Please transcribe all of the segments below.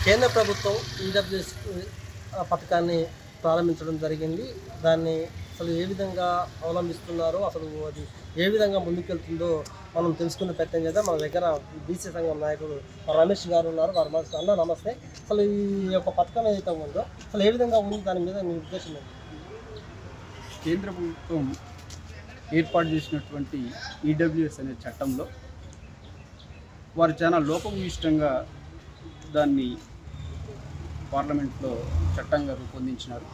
కేంద్ర ప్రభుత్వం ఈడబ్ల్యూఎస్ పథకాన్ని ప్రారంభించడం జరిగింది. దాన్ని అసలు ఏ విధంగా అవలంబిస్తున్నారో, అసలు అది ఏ విధంగా ముందుకెళ్తుందో మనం తెలుసుకునే ప్రయత్నం చేద్దాం. మన దగ్గర బీసీ సంఘం నాయకుడు రమేష్ గారు ఉన్నారు. వారు అన్న నమస్తే. అసలు ఈ యొక్క పథకం ఏదైతే ఉందో అసలు ఏ విధంగా ఉంది, దాని మీద మీ ఉద్దేశం ఏంటి? కేంద్ర ప్రభుత్వం ఏర్పాటు చేసినటువంటి ఈడబ్ల్యూఎస్ అనే చట్టంలో వారు చాలా లోపభూయిష్టంగా దాన్ని పార్లమెంట్లో చట్టంగా రూపొందించినారు.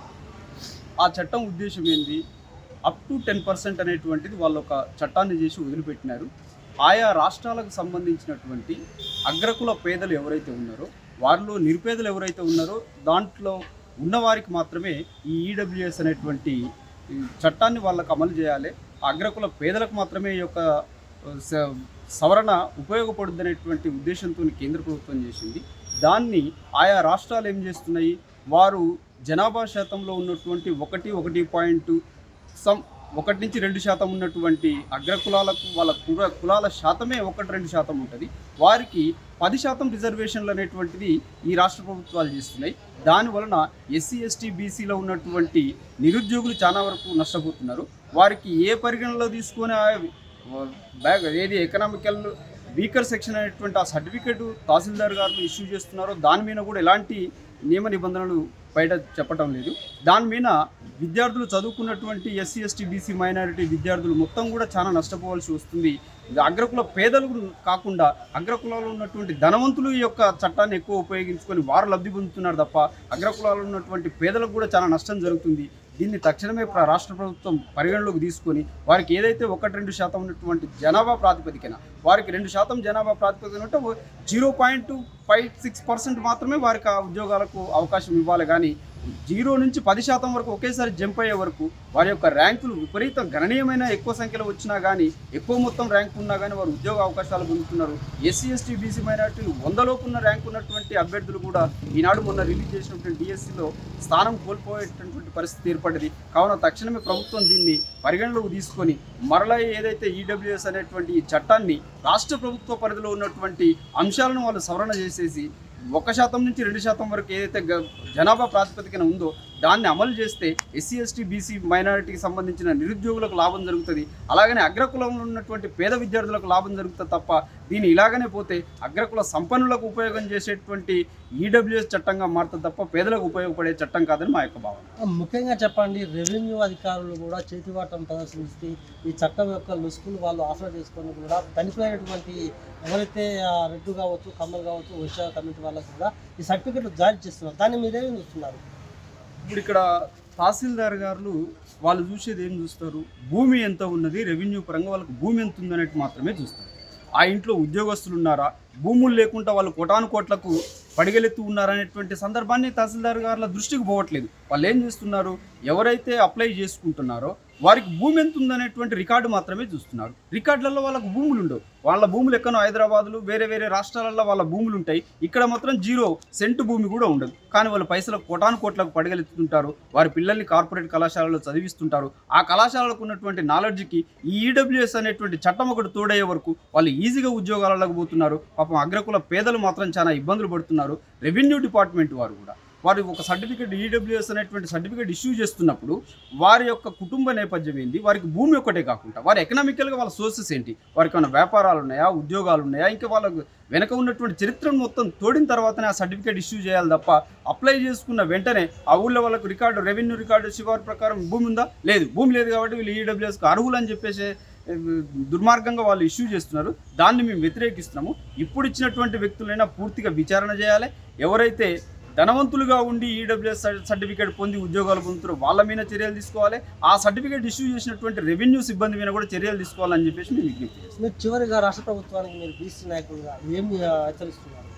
ఆ చట్టం ఉద్దేశం ఏంది? అప్ టు 10% అనేటువంటిది వాళ్ళు ఒక చట్టాన్ని చేసి వదిలిపెట్టినారు. ఆయా రాష్ట్రాలకు సంబంధించినటువంటి అగ్రకుల పేదలు ఎవరైతే ఉన్నారో, వారిలో నిరుపేదలు ఎవరైతే ఉన్నారో దాంట్లో ఉన్నవారికి మాత్రమే ఈ ఈడబ్ల్యూఎస్ అనేటువంటి చట్టాన్ని వాళ్ళకు అమలు చేయాలి. అగ్రకుల పేదలకు మాత్రమే ఈ యొక్క సవరణ ఉపయోగపడుద్దనేటువంటి ఉద్దేశంతో కేంద్ర ప్రభుత్వం చేసింది. దాన్ని ఆయా రాష్ట్రాలు ఏం చేస్తున్నాయి? వారు జనాభా శాతంలో ఉన్నటువంటి 1 నుంచి 2% ఉన్నటువంటి అగ్రకులాలకు వాళ్ళ కులాల శాతమే 1-2% ఉంటుంది. వారికి 10% రిజర్వేషన్లు అనేటువంటిది ఈ రాష్ట్ర ప్రభుత్వాలు చేస్తున్నాయి. దానివలన ఎస్సీ ఎస్టీ బీసీలో ఉన్నటువంటి నిరుద్యోగులు చాలా వరకు నష్టపోతున్నారు. వారికి ఏ పరిగణలో తీసుకొని ఏది ఎకనామికల్ వీకర్ సెక్షన్ అనేటువంటి ఆ సర్టిఫికేట్ తహసీల్దార్ గారు ఇష్యూ చేస్తున్నారో దాని మీద కూడా ఎలాంటి నియమ నిబంధనలు బయట చెప్పటం లేదు. దాని మీద విద్యార్థులు చదువుకున్నటువంటి ఎస్సీ ఎస్టీ బీసీ మైనారిటీ విద్యార్థులు మొత్తం కూడా చాలా నష్టపోవాల్సి వస్తుంది. అగ్రకుల పేదలు కాకుండా అగ్రకులాల్లో ఉన్నటువంటి ధనవంతులు ఈ యొక్క చట్టాన్ని ఎక్కువ ఉపయోగించుకొని వారు లబ్ధి పొందుతున్నారు తప్ప అగ్రకులాల్లో ఉన్నటువంటి పేదలకు కూడా చాలా నష్టం జరుగుతుంది. దీన్ని తక్షణమే రాష్ట్ర ప్రభుత్వం పరిగణలోకి తీసుకొని వారికి ఏదైతే 1-2% ఉన్నటువంటి జనాభా ప్రాతిపదికన వారికి 2% జనాభా ప్రాతిపదికన ఉంటే 0.56% మాత్రమే వారికి ఆ ఉద్యోగాలకు అవకాశం ఇవ్వాలి. కానీ 0 నుంచి 10% వరకు ఒకేసారి జంప్ అయ్యే వరకు వారి యొక్క ర్యాంకులు విపరీతం గణనీయమైన ఎక్కువ సంఖ్యలో వచ్చినా కానీ, ఎక్కువ మొత్తం ర్యాంకు ఉన్నా కానీ వారు ఉద్యోగ అవకాశాలు పొందుతున్నారు. ఎస్సీ ఎస్టీ బీసీ మైనారిటీలు 100లోపు ఉన్న ర్యాంకు ఉన్నటువంటి అభ్యర్థులు కూడా ఈనాడు మొన్న రిలీజ్ చేసినటువంటి డిఎస్సిలో స్థానం కోల్పోయేటటువంటి పరిస్థితి ఏర్పడింది. కావున తక్షణమే ప్రభుత్వం దీన్ని పరిగణలోకి తీసుకొని మరలా ఏదైతే ఈడబ్ల్యూఎస్ అనేటువంటి ఈ చట్టాన్ని రాష్ట్ర ప్రభుత్వ పరిధిలో ఉన్నటువంటి అంశాలను వాళ్ళు సవరణ చేసేసి 1% నుంచి 2% వరకు ఏదైతే జనాభా ప్రాతిపదికన ఉందో దాన్ని అమలు చేస్తే ఎస్సీ ఎస్టీ బీసీ మైనారిటీకి సంబంధించిన నిరుద్యోగులకు లాభం జరుగుతుంది. అలాగనే అగ్రకులంలో ఉన్నటువంటి పేద విద్యార్థులకు లాభం జరుగుతుంది తప్ప దీన్ని ఇలాగనే పోతే అగ్రకుల సంపన్నులకు ఉపయోగం చేసేటువంటి ఈడబ్ల్యూఎస్ చట్టంగా మారుతుంది తప్ప పేదలకు ఉపయోగపడే చట్టం కాదని మా యొక్క భావన. ముఖ్యంగా చెప్పండి, రెవెన్యూ అధికారులు కూడా చేతివాటం ప్రదర్శిస్తే ఈ చట్టం యొక్క లుసుకులు వాళ్ళు ఆసరా చేసుకొని కూడా చనిపోయినటువంటి ఎవరైతే రెడ్డు కావచ్చు, కమ్మలు కావచ్చు, వైశ్య కమిటీ వాళ్ళకు కూడా ఈ సర్టిఫికెట్లు జారీ చేస్తున్నారు. దాన్ని మీరేమి చూస్తున్నారు? ఇప్పుడు ఇక్కడ తహసీల్దార్ గారు వాళ్ళు చూసేది ఏం చూస్తారు? భూమి ఎంత ఉన్నది, రెవెన్యూ పరంగా వాళ్ళకి భూమి ఎంత ఉందనేది మాత్రమే చూస్తారు. ఆ ఇంట్లో ఉద్యోగస్తులు ఉన్నారా, భూములు లేకుండా వాళ్ళు కోటాను కోట్లకు పడిగెలెత్తు ఉన్నారనేటువంటి సందర్భాన్ని తహసీల్దార్ గారుల దృష్టికి పోవట్లేదు. వాళ్ళు ఏం చేస్తున్నారు? ఎవరైతే అప్లై చేసుకుంటున్నారో వారికి భూమి ఎంత ఉందనేటువంటి రికార్డు మాత్రమే చూస్తున్నారు. రికార్డులలో వాళ్ళకు భూములు ఉండవు. వాళ్ళ భూములు ఎక్కడో హైదరాబాద్లో వేరే వేరే రాష్ట్రాలలో వాళ్ళ భూములు ఉంటాయి. ఇక్కడ మాత్రం 0 సెంటు భూమి కూడా ఉండదు. కానీ వాళ్ళ పైసలకు కోటాను కోట్లకు పడగలెత్తుంటారు. వారి పిల్లల్ని కార్పొరేట్ కళాశాలలో చదివిస్తుంటారు. ఆ కళాశాలకు ఉన్నటువంటి నాలెడ్జ్కి ఈ ఈడబ్ల్యూఎస్ అనేటువంటి చట్టం ఒకటి తోడయ్యే వరకు వాళ్ళు ఈజీగా ఉద్యోగాలకు పోతున్నారు. పాపం అగ్రకుల పేదలు మాత్రం చాలా ఇబ్బందులు పడుతున్నారు. రెవెన్యూ డిపార్ట్మెంట్ వారు కూడా వారి ఒక సర్టిఫికేట్ ఈడబ్ల్యూఎస్ అనేటువంటి సర్టిఫికేట్ ఇష్యూ చేస్తున్నప్పుడు వారి యొక్క కుటుంబ నేపథ్యం ఏంటి, వారికి భూమి ఒక్కటే కాకుండా వారి ఎకనామికల్గా వాళ్ళ సోర్సెస్ ఏంటి, వారికి ఏమైనా వ్యాపారాలు ఉన్నాయా, ఉద్యోగాలు ఉన్నాయా, ఇంకా వాళ్ళకు వెనక ఉన్నటువంటి చరిత్రను మొత్తం తోడిన తర్వాతనే ఆ సర్టిఫికేట్ ఇష్యూ చేయాలి తప్ప అప్లై చేసుకున్న వెంటనే ఆ ఊళ్ళో వాళ్ళకు రికార్డు, రెవెన్యూ రికార్డు శివారు ప్రకారం భూమి ఉందా, లేదు, భూమి లేదు కాబట్టి వీళ్ళు ఈడబ్ల్యూఎస్కి అర్హులు అని చెప్పేసి దుర్మార్గంగా వాళ్ళు ఇష్యూ చేస్తున్నారు. దాన్ని మేము వ్యతిరేకిస్తున్నాము. ఇప్పుడు ఇచ్చినటువంటి వ్యక్తులైనా పూర్తిగా విచారణ చేయాలి. ఎవరైతే ధనవంతులుగా ఉండి ఈడబ్ల్యూఎస్ సర్టిఫికేట్ పొంది ఉద్యోగాలు పొందుతారో వాళ్ళ మీద చర్యలు తీసుకోవాలి. ఆ సర్టిఫికేట్ ఇష్యూ చేసినటువంటి రెవెన్యూ సిబ్బంది మీద కూడా చర్యలు తీసుకోవాలని చెప్పేసి మేము విజ్ఞప్తి చేస్తాం. మీరు చివరిగా రాష్ట్ర ప్రభుత్వానికి మీరు బీసీ నాయకులుగా ఏమి హెచ్చరిస్తున్నారు?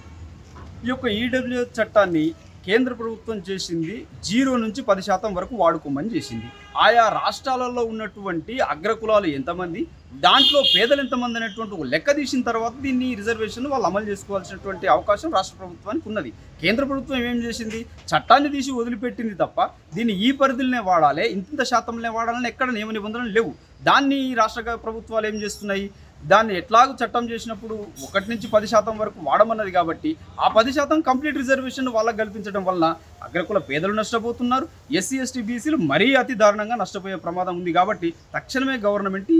ఈ యొక్క ఈడబ్ల్యూఎస్ చట్టాన్ని కేంద్ర ప్రభుత్వం చేసింది 0 నుంచి 10% వరకు వాడుకోమని చేసింది. ఆయా రాష్ట్రాలలో ఉన్నటువంటి అగ్రకులాలు ఎంతమంది, దాంట్లో పేదలు ఎంతమంది అనేటువంటి ఒక లెక్క తీసిన తర్వాత దీన్ని రిజర్వేషన్ వాళ్ళు అమలు చేసుకోవాల్సినటువంటి అవకాశం రాష్ట్ర ప్రభుత్వానికి ఉన్నది. కేంద్ర ప్రభుత్వం ఏం చేసింది? చట్టాన్ని తీసి వదిలిపెట్టింది తప్ప దీన్ని ఈ పరిధిలోనే వాడాలి, ఇంత శాతంలోనే వాడాలని ఎక్కడ నియమ నిబంధనలు లేవు. దాన్ని రాష్ట్ర ప్రభుత్వాలు ఏం చేస్తున్నాయి? దాన్ని ఎట్లాగూ చట్టం చేసినప్పుడు 1 నుంచి 10% వరకు వాడమన్నది కాబట్టి ఆ 10% కంప్లీట్ రిజర్వేషన్ వాళ్ళకి కల్పించడం వలన అగ్రకుల పేదలు నష్టపోతున్నారు, ఎస్సీ ఎస్టీ బీసీలు మరీ అతి దారుణంగా నష్టపోయే ప్రమాదం ఉంది. కాబట్టి తక్షణమే గవర్నమెంట్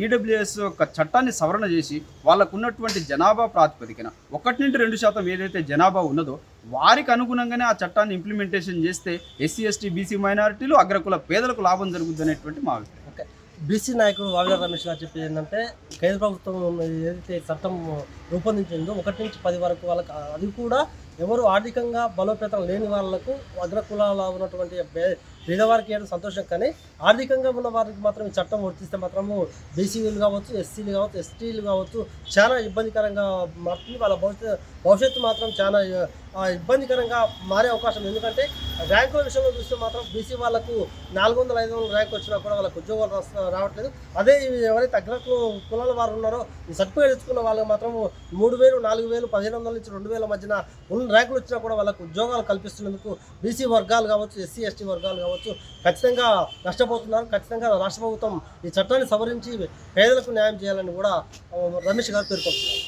ఈడబ్ల్యూఎస్ యొక్క చట్టాన్ని సవరణ చేసి వాళ్ళకు ఉన్నటువంటి జనాభా ప్రాతిపదికన 1 నుండి 2% ఏదైతే జనాభా ఉన్నదో వారికి అనుగుణంగానే ఆ చట్టాన్ని ఇంప్లిమెంటేషన్ చేస్తే ఎస్సీ ఎస్టీ బీసీ మైనారిటీలు అగ్రకుల పేదలకు లాభం జరుగుతుంది అనేటువంటి మా అభిప్రాయం. ఓకే, బీసీ నాయకుడు వావిల రమేష్ గారు చెప్పేది ఏంటంటే కేంద్ర ప్రభుత్వం ఏదైతే చట్టం రూపొందించిందో 1 నుంచి 10 వరకు వాళ్ళకి, అది కూడా ఎవరు ఆర్థికంగా బలోపేతం లేని వాళ్ళకు అగ్రకులాల ఉన్నటువంటి పేదవారికి ఏదో సంతోషం, కానీ ఆర్థికంగా ఉన్న వారికి మాత్రం ఈ చట్టం వర్తిస్తే మాత్రము బీసీలు కావచ్చు, ఎస్సీలు కావచ్చు, ఎస్టీలు కావచ్చు చాలా ఇబ్బందికరంగా మారుతుంది. వాళ్ళ భవిష్యత్తు మాత్రం చాలా ఇబ్బందికరంగా మారే అవకాశం. ఎందుకంటే ర్యాంకుల విషయంలో చూస్తే మాత్రం బీసీ వాళ్ళకు 400, 500 ర్యాంక్ వచ్చినా కూడా వాళ్ళకు ఉద్యోగాలు రావట్లేదు. అదే ఎవరైతే కులాల వారు ఉన్నారో ఈ సర్టిఫికేట్ తెచ్చుకున్న వాళ్ళకి మాత్రం 3000, 4000, 1500 నుంచి 2000 మధ్యన ఉన్న ర్యాంకులు వచ్చినా కూడా వాళ్ళకు ఉద్యోగాలు కల్పిస్తున్నందుకు బీసీ వర్గాలు కావచ్చు, ఎస్సీ ఎస్టీ వర్గాలు కావచ్చు ఖచ్చితంగా నష్టపోతున్నారు. ఖచ్చితంగా రాష్ట్ర ప్రభుత్వం ఈ చట్టాన్ని సవరించి పేదలకు న్యాయం చేయాలని కూడా రమేష్ గారు పేర్కొంటున్నారు.